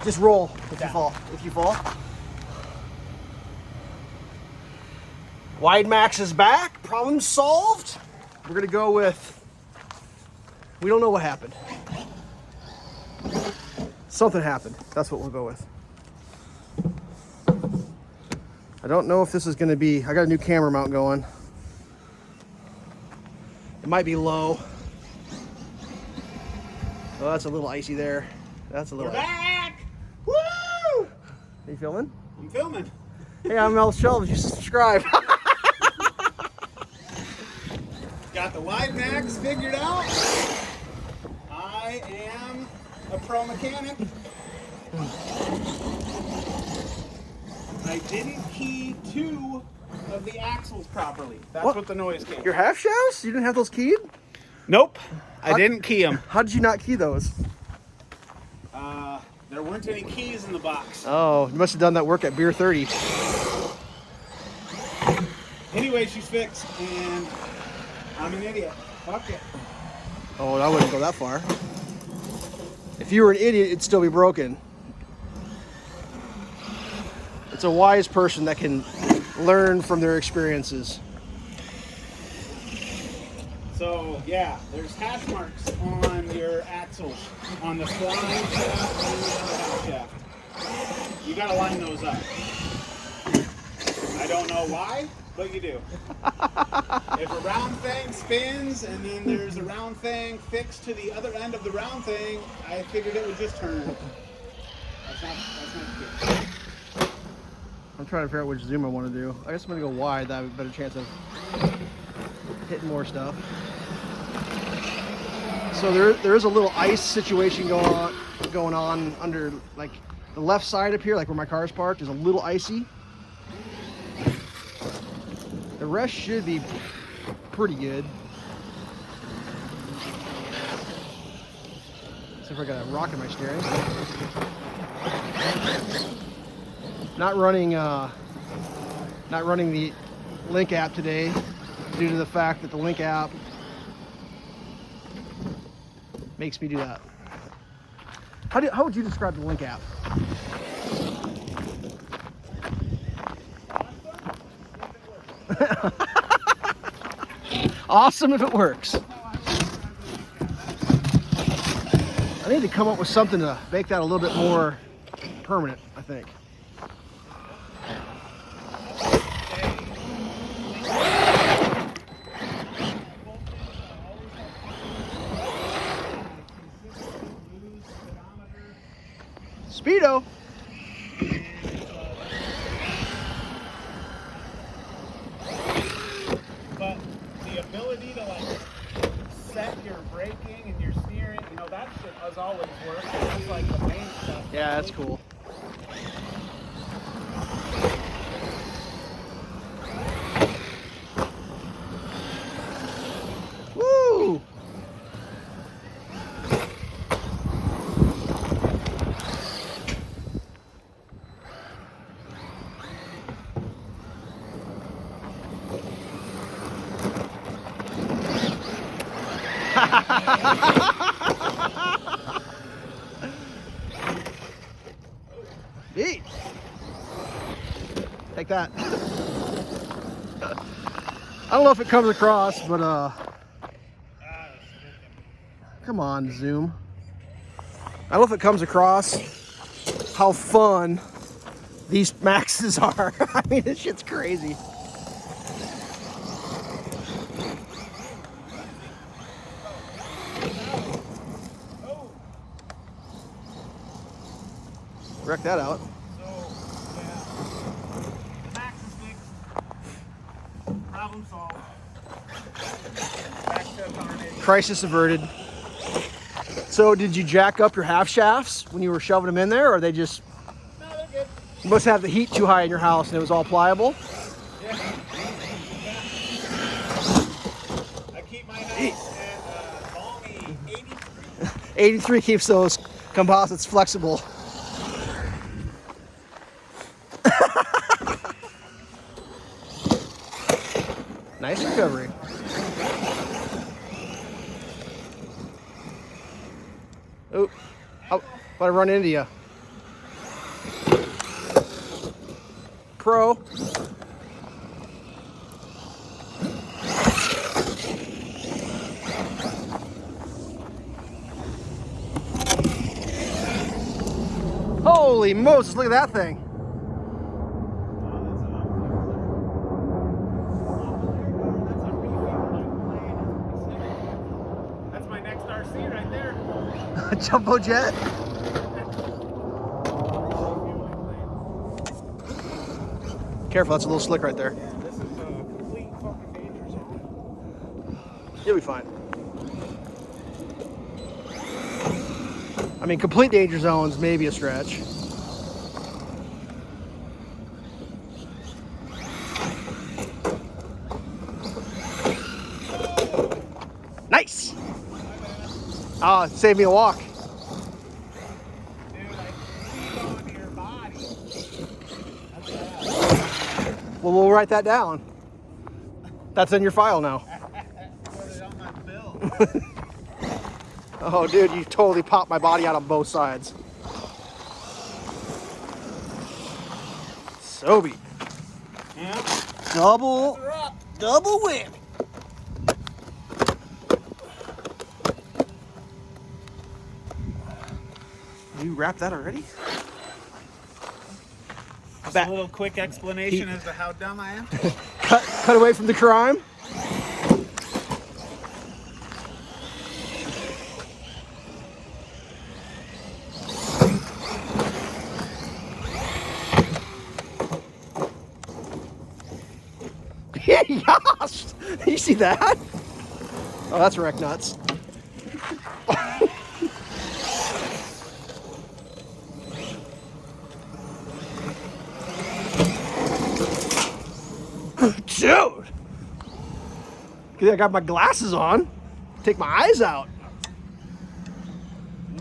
Just roll if you fall. If you fall. Wide Maxx is back. Problem solved. We're gonna go with. We don't know what happened. Something happened. That's what we'll go with. I don't know if this is gonna be. I got a new camera mount going. It might be low. Oh, that's a little icy there. That's a little. We're back! Woo! Are you filming? I'm filming. Hey, I'm Mel Shelves. You subscribe. Got the wide Maxx figured out. I am a pro mechanic. I didn't key 2 of the axles properly. That's what the noise came from. Your half shafts? You didn't have those keyed? Nope. I didn't key them. How did you not key those? There weren't any keys in the box. Oh, you must have done that work at Beer 30. Anyway, she's fixed, and I'm an idiot. Fuck it. Oh, I wouldn't go that far. If you were an idiot, it'd still be broken. It's a wise person that can learn from their experiences. So, yeah, there's hash marks on your axles, on the slide shaft and the other half shaft. You gotta line those up. I don't know why, but you do. If a round thing spins and then there's a round thing fixed to the other end of the round thing, I figured it would just turn. That's not good. I'm trying to figure out which zoom I want to do. I guess I'm going to go wide. That have a better chance of hitting more stuff. So there is a little ice situation going on under, like, the left side up here, like where my car is parked, is a little icy. The rest should be pretty good. See if I got a rock in my steering. Not running the Link app today due to the fact that the Link app makes me do that. How would you describe the Link app? Awesome if it works. I need to come up with something to make that a little bit more permanent, I think. Speedo. But the ability to, like, set your braking and your steering, you know, that shit has always worked. It's like the main stuff. Yeah, that's cool. Woo! Neat. Take that. I don't know if it comes across, but come on, zoom. I don't know if it comes across how fun these Maxxes are. I mean, this shit's crazy. Wreck that out. So, yeah, the Maxx is fixed. Problem solved. Back to carnage. Crisis averted. So did you jack up your half shafts when you were shoving them in there, or they just... No, they're good. You must have the heat too high in your house and it was all pliable? Yeah. I keep my house at balmy 83. 83 keeps those composites flexible. Nice recovery. Oh, how about I run into you? pro. Holy Moses, look at that thing. That's my next RC right there. Jumbo jet. Careful, that's a little slick right there. Yeah, this is a complete fucking danger zone. You'll be fine. I mean, complete danger zones, maybe a stretch. Nice! Oh, it saved me a walk. Dude, I see on your body. That's bad. Well, we'll write that down. That's in your file now. Put it on my bill. Oh, dude, you totally popped my body out on both sides. So be. Yeah. Double whammy. You wrapped that already? Just a little quick explanation as to how dumb I am. Cut away from the crime. Yes! You see that? Oh, that's wreck nuts. Dude! I got my glasses on. Take my eyes out.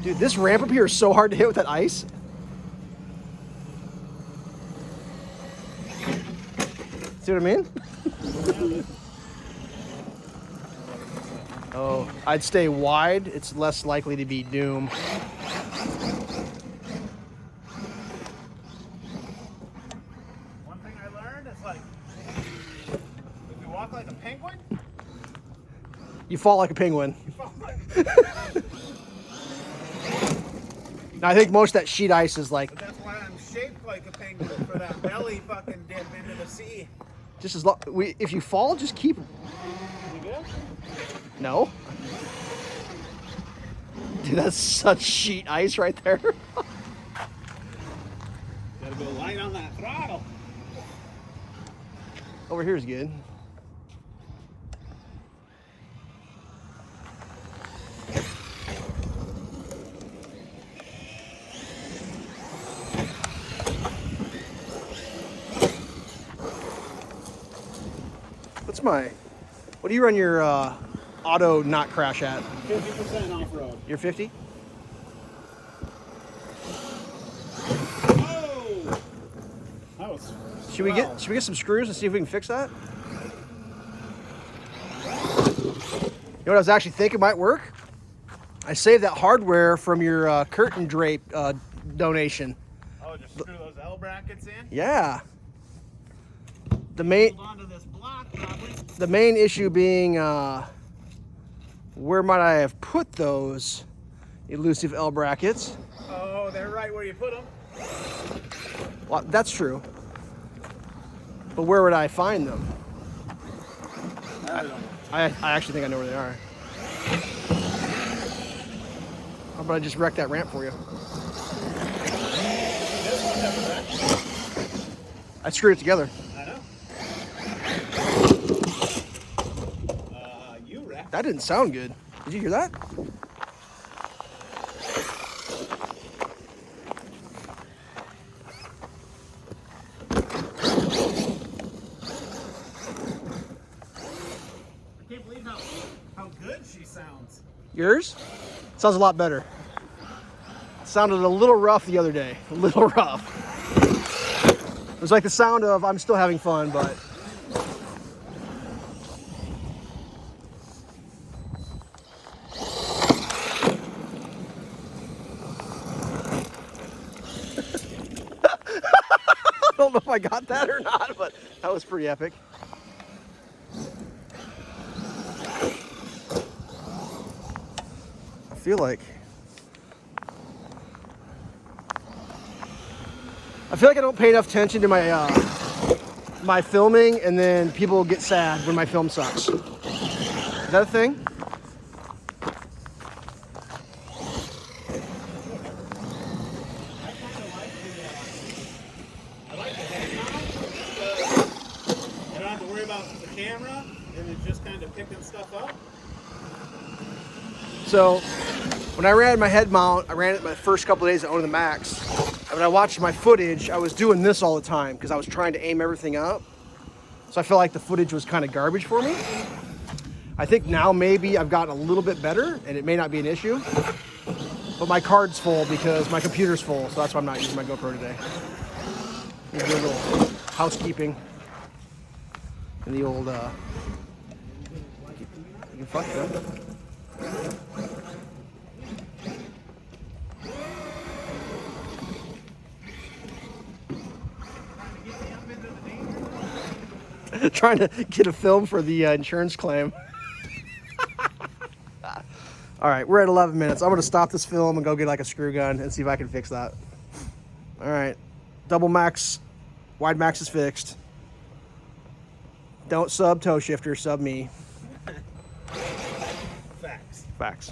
Dude, this ramp up here is so hard to hit with that ice. See what I mean? Oh, I'd stay wide. It's less likely to be doom. One thing I learned is like, if you walk like a penguin, You fall like a penguin. you fall like Now, I think most of that sheet ice is like But that's why I'm shaped like a penguin for that belly fucking dip into the sea. just as long. If you fall, just keep. You good? No. Dude, that's such sheet ice right there. Gotta go light on that throttle. Over here is good. What do you run your auto not crash at? 50% off-road. You're 50? Oh! That was Should we get some screws and see if we can fix that? You know what I was actually thinking might work? I saved that hardware from your curtain drape donation. Oh, just screw those L brackets in? Yeah. The main Hold onto this block, probably. The main issue being where might I have put those elusive L brackets? Oh, they're right where you put them. Well, that's true. But where would I find them? I don't know. I actually think I know where they are. How about I just wreck that ramp for you? I screwed it together. I know. You wrecked. That didn't sound good. Did you hear that? I can't believe how good she sounds. Yours? Sounds a lot better. Sounded a little rough the other day. A little rough. It was like the sound of I'm still having fun, but I don't don't know if I got that or not, but that was pretty epic. I feel like I don't pay enough attention to my filming, and then people get sad when my film sucks. Is that a thing? I like the head mount because you don't have to worry about the camera, and it's just kind of picking stuff up. So when I ran my head mount, I ran it my first couple of days I owned the Maxx. And when I watched my footage, I was doing this all the time because I was trying to aim everything up. So I felt like the footage was kind of garbage for me. I think now maybe I've gotten a little bit better, and it may not be an issue. But my card's full because my computer's full, so that's why I'm not using my GoPro today. Do a little housekeeping in the old, you can fuck them. Trying to get a film for the insurance claim. All right, we're at 11 minutes. I'm gonna stop this film and go get like a screw gun and see if I can fix that. All right, double Maxx, wide Maxx is fixed. Don't sub toe shifter, sub me. Facts. Facts.